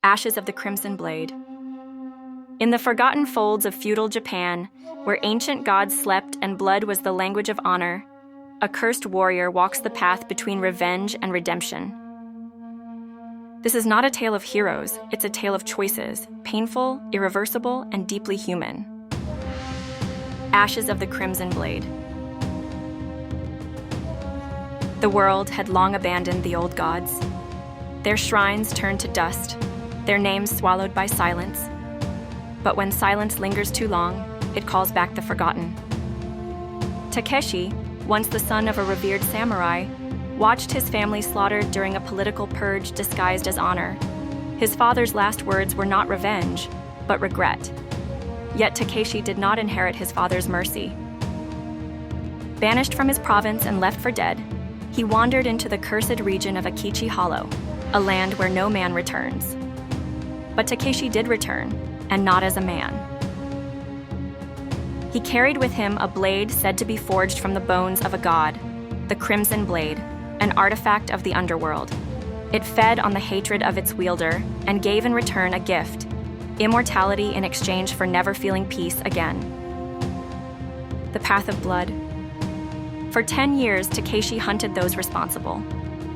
Ashes of the Crimson Blade. In the forgotten folds of feudal Japan, where ancient gods slept and blood was the language of honor, a cursed warrior walks the path between revenge and redemption. This is not a tale of heroes, it's a tale of choices, painful, irreversible, and deeply human. Ashes of the Crimson Blade. The world had long abandoned the old gods. Their shrines turned to dust, their names swallowed by silence. But when silence lingers too long, it calls back the forgotten. Takeshi, once the son of a revered samurai, watched his family slaughtered during a political purge disguised as honor. His father's last words were not revenge, but regret. Yet Takeshi did not inherit his father's mercy. Banished from his province and left for dead, he wandered into the cursed region of Akichi Hollow, a land where no man returns. But Takeshi did return, and not as a man. He carried with him a blade said to be forged from the bones of a god, the Crimson Blade, an artifact of the underworld. It fed on the hatred of its wielder and gave in return a gift, immortality in exchange for never feeling peace again. The path of blood. For 10 years, Takeshi hunted those responsible.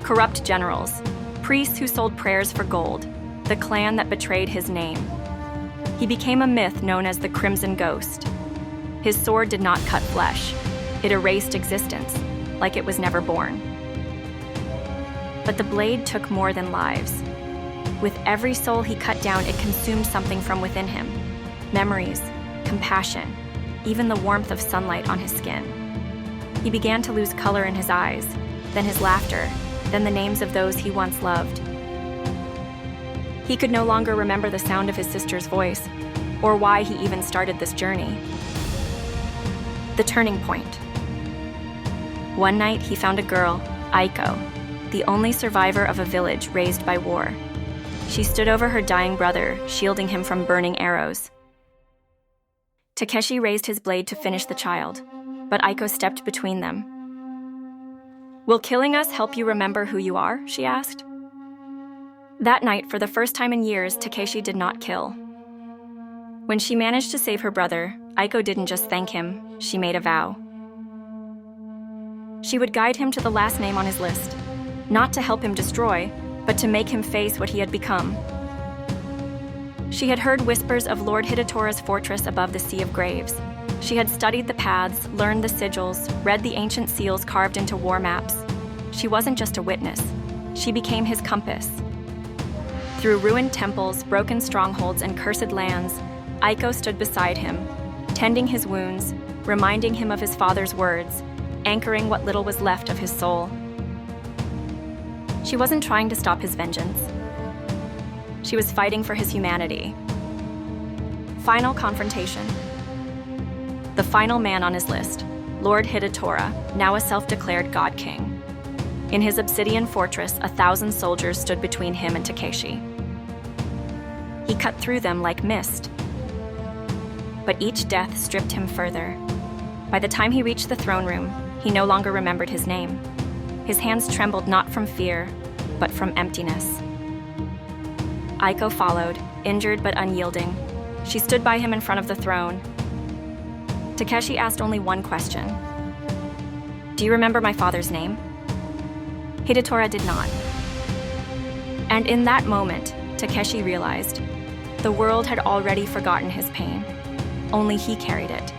Corrupt generals, priests who sold prayers for gold, the clan that betrayed his name. He became a myth known as the Crimson Ghost. His sword did not cut flesh. It erased existence, like it was never born. But the blade took more than lives. With every soul he cut down, it consumed something from within him. Memories, compassion, even the warmth of sunlight on his skin. He began to lose color in his eyes, then his laughter, then the names of those he once loved. He could no longer remember the sound of his sister's voice, or why he even started this journey. The turning point. One night he found a girl, Aiko, the only survivor of a village razed by war. She stood over her dying brother, shielding him from burning arrows. Takeshi raised his blade to finish the child, but Aiko stepped between them. "Will killing us help you remember who you are?" she asked. That night, for the first time in years, Takeshi did not kill. When she managed to save her brother, Aiko didn't just thank him, she made a vow. She would guide him to the last name on his list, not to help him destroy, but to make him face what he had become. She had heard whispers of Lord Hidetora's fortress above the Sea of Graves. She had studied the paths, learned the sigils, read the ancient seals carved into war maps. She wasn't just a witness, she became his compass. Through ruined temples, broken strongholds, and cursed lands, Aiko stood beside him, tending his wounds, reminding him of his father's words, anchoring what little was left of his soul. She wasn't trying to stop his vengeance. She was fighting for his humanity. Final confrontation. The final man on his list, Lord Hidetora, now a self-declared God King. In his obsidian fortress, 1,000 soldiers stood between him and Takeshi. He cut through them like mist. But each death stripped him further. By the time he reached the throne room, he no longer remembered his name. His hands trembled not from fear, but from emptiness. Aiko followed, injured but unyielding. She stood by him in front of the throne. Takeshi asked only one question. "Do you remember my father's name?" Hidetora did not. And in that moment, Takeshi realized the world had already forgotten his pain. Only he carried it.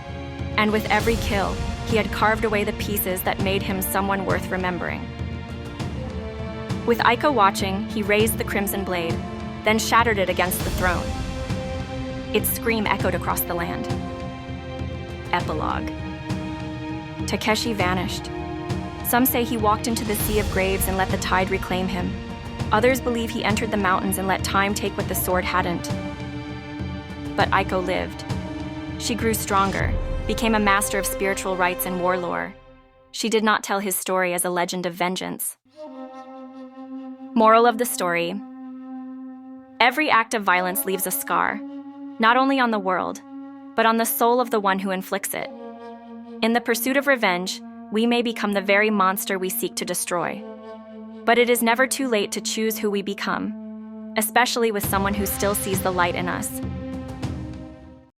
And with every kill, he had carved away the pieces that made him someone worth remembering. With Aiko watching, he raised the Crimson Blade, then shattered it against the throne. Its scream echoed across the land. Epilogue. Takeshi vanished. Some say he walked into the Sea of Graves and let the tide reclaim him. Others believe he entered the mountains and let time take what the sword hadn't. But Aiko lived. She grew stronger, became a master of spiritual rites and war lore. She did not tell his story as a legend of vengeance. Moral of the story: every act of violence leaves a scar, not only on the world, but on the soul of the one who inflicts it. In the pursuit of revenge, we may become the very monster we seek to destroy. But it is never too late to choose who we become. especially with someone who still sees the light in us.